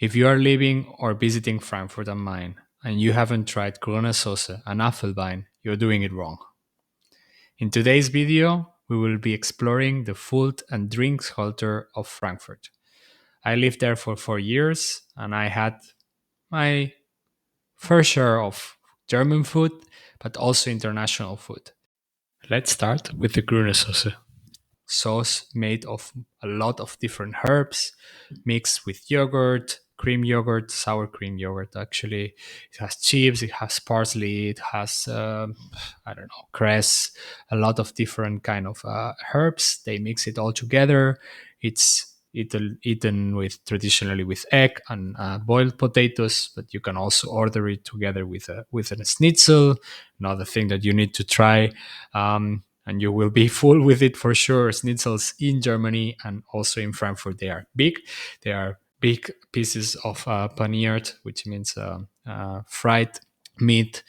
If you are living or visiting Frankfurt am Main and you haven't tried Grüne Soße and Apfelwein, you're doing it wrong. In today's video, we will be exploring the food and drinks culture of Frankfurt. I lived there for 4 years and I had my fair share of German food, but also international food. Let's start with the Grüne Soße. Sauce made of a lot of different herbs mixed with yogurt, cream yogurt, sour cream yogurt. Actually, it has chives, it has parsley, it has I don't know, cress, a lot of different kind of herbs. They mix it all together. It's eaten with traditionally with egg and boiled potatoes, but you can also order it together with a schnitzel. Another thing that you need to try. And you will be full with it for sure. Schnitzels in Germany and also in Frankfurt, they are big. They are big pieces of panniert, which means fried meat.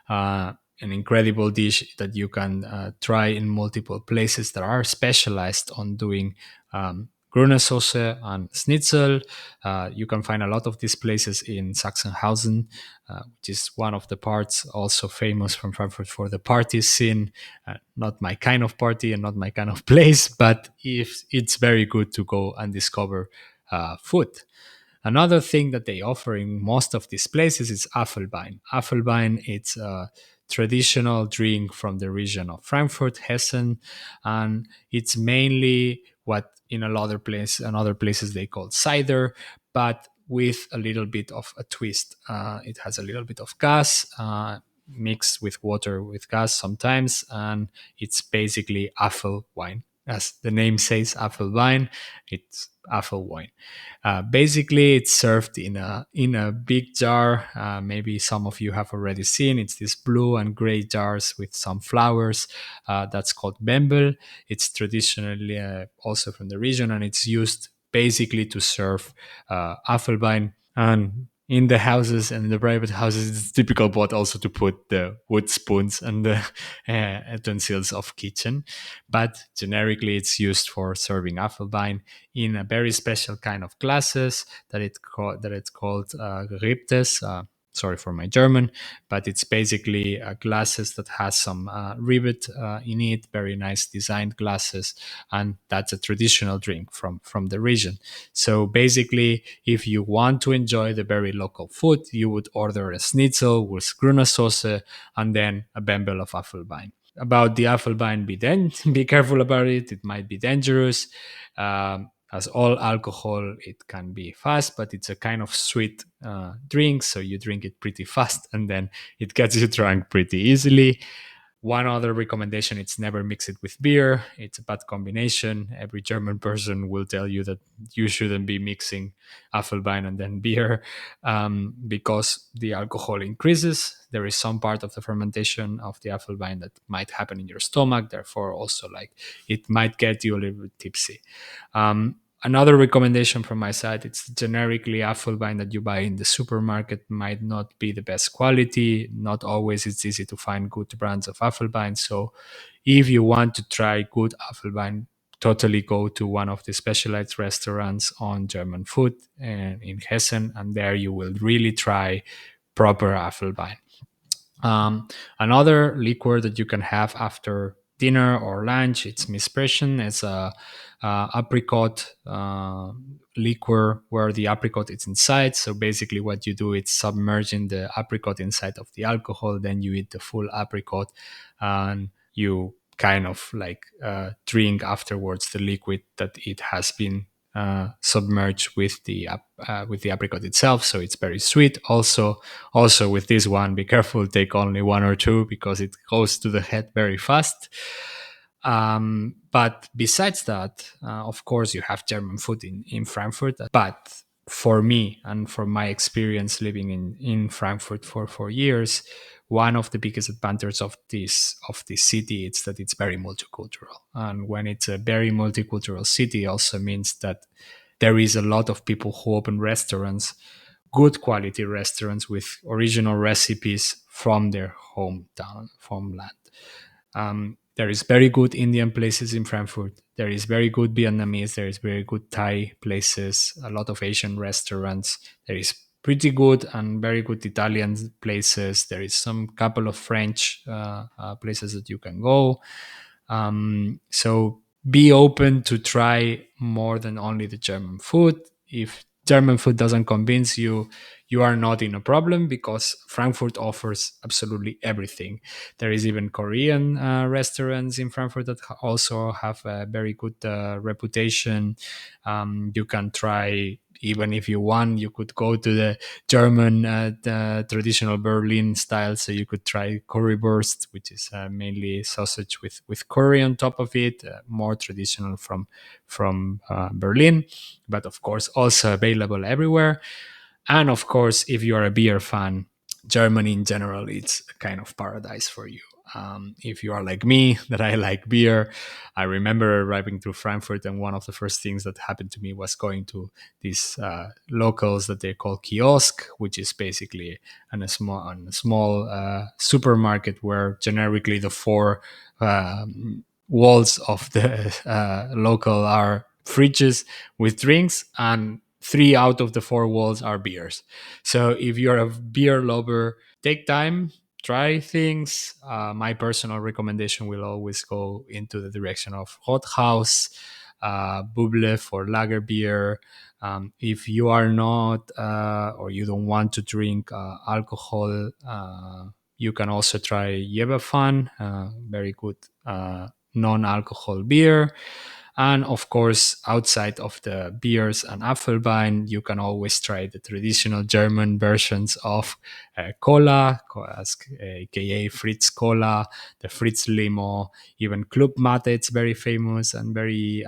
An incredible dish that you can try in multiple places that are specialized on doing Grüne Soße and Schnitzel. You can find a lot of these places in Sachsenhausen, which is one of the parts also famous from Frankfurt for the party scene. Not my kind of party and not my kind of place, but if it's very good to go and discover food. Another thing that they offer in most of these places is Apfelwein. Apfelwein, it's a traditional drink from the region of Frankfurt, Hessen, and it's mainly what in other places they call cider, but with a little bit of a twist. It has a little bit of gas. Mixed with water with gas sometimes, and it's basically Apfel wine. As the name says, Apfelwein, it's Apfel wine. Basically, it's served in a big jar. Maybe some of you have already seen. It's these blue and gray jars with some flowers. That's called Bembel. It's traditionally also from the region, and it's used basically to serve Apfelwein. And in the houses and the private houses, it's typical but also to put the wood spoons and the utensils of kitchen. But generically, it's used for serving Apfelwein in a very special kind of glasses that it's called Geriebtes. Sorry for my German, but it's basically glasses that has some rivet in it, very nice designed glasses, and that's a traditional drink from the region. So basically, if you want to enjoy the very local food, you would order a schnitzel with grüne Soße and then a bembel of Apfelwein. About the Apfelwein, be careful about it. It might be dangerous. As all alcohol, it can be fast, but it's a kind of sweet drink, so you drink it pretty fast, and then it gets you drunk pretty easily. One other recommendation, it's never mix it with beer. It's a bad combination. Every German person will tell you that you shouldn't be mixing Apfelwein and then beer because the alcohol increases. There is some part of the fermentation of the Apfelwein that might happen in your stomach. Therefore, also like it might get you a little bit tipsy. Another recommendation from my side, it's generically Apfelwein that you buy in the supermarket might not be the best quality. Not always it's easy to find good brands of Apfelwein. So if you want to try good Apfelwein, totally go to one of the specialized restaurants on German food and in Hessen, and there you will really try proper Apfelwein. Another liquor that you can have after dinner or lunch, it's Mispression. It's a apricot liquor where the apricot is inside. So basically, what you do is submerging the apricot inside of the alcohol. Then you eat the full apricot, and you kind of like drink afterwards the liquid that it has been submerged with the apricot itself. So it's very sweet. Also with this one, be careful. Take only one or two because it goes to the head very fast. But besides that, of course, you have German food in Frankfurt. But for me and for my experience living in Frankfurt for 4 years, one of the biggest advantages of this city is that it's very multicultural. And when it's a very multicultural city, also means that there is a lot of people who open restaurants, good quality restaurants with original recipes from their homeland. There is very good Indian places in Frankfurt. There is very good Vietnamese. There is very good Thai places. A lot of Asian restaurants. There is pretty good and very good Italian places. There is some couple of French places that you can go. So be open to try more than only the German food. If German food doesn't convince you, you are not in a problem, because Frankfurt offers absolutely everything. There is even Korean restaurants in Frankfurt that also have a very good reputation. You can try, even if you want, you could go to the German the traditional Berlin style. So you could try currywurst, which is mainly sausage with curry on top of it, more traditional from Berlin, but of course also available everywhere. And of course, if you are a beer fan, Germany in general, it's a kind of paradise for you. If you are like me, that I like beer, I remember arriving to Frankfurt, and one of the first things that happened to me was going to these locals that they call kiosk, which is basically a small supermarket where generically the four walls of the local are fridges with drinks, and three out of the four walls are beers. So if you're a beer lover, take time, try things. My personal recommendation will always go into the direction of Rothaus, Buble for lager beer. If you are not or you don't want to drink alcohol, you can also try Jeberfan, very good non-alcohol beer. And of course, outside of the beers and Apfelwein, you can always try the traditional German versions of Cola, aka Fritz Cola, the Fritz Limo, even Club Mate. It's very famous and very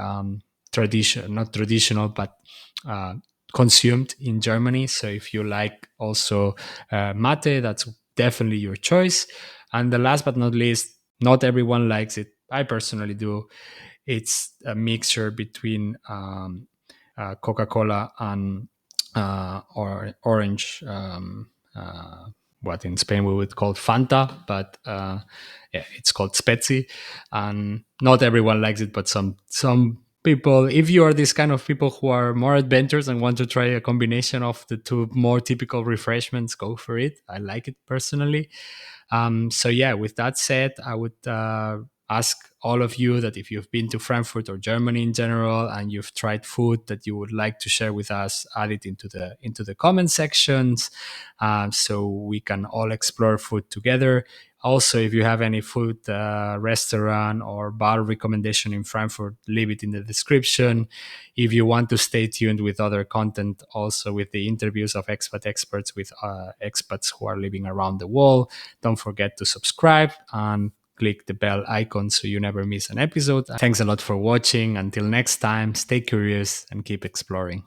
traditional, not traditional, but uh, consumed in Germany. So if you like also mate, that's definitely your choice. And the last but not least, not everyone likes it. I personally do. It's a mixture between Coca-Cola and or orange, what in Spain we would call Fanta, but yeah, it's called Spezi. And not everyone likes it, but some people, if you are this kind of people who are more adventurous and want to try a combination of the two more typical refreshments, go for it. I like it personally. So yeah, with that said, I would ask all of you that if you've been to Frankfurt or Germany in general and you've tried food that you would like to share with us, add it into the comment sections, so we can all explore food together. Also, if you have any food restaurant or bar recommendation in Frankfurt, leave it in the description. If you want to stay tuned with other content, also with the interviews of expat experts with expats who are living around the world, don't forget to subscribe and click the bell icon so you never miss an episode. Thanks a lot for watching. Until next time, stay curious and keep exploring.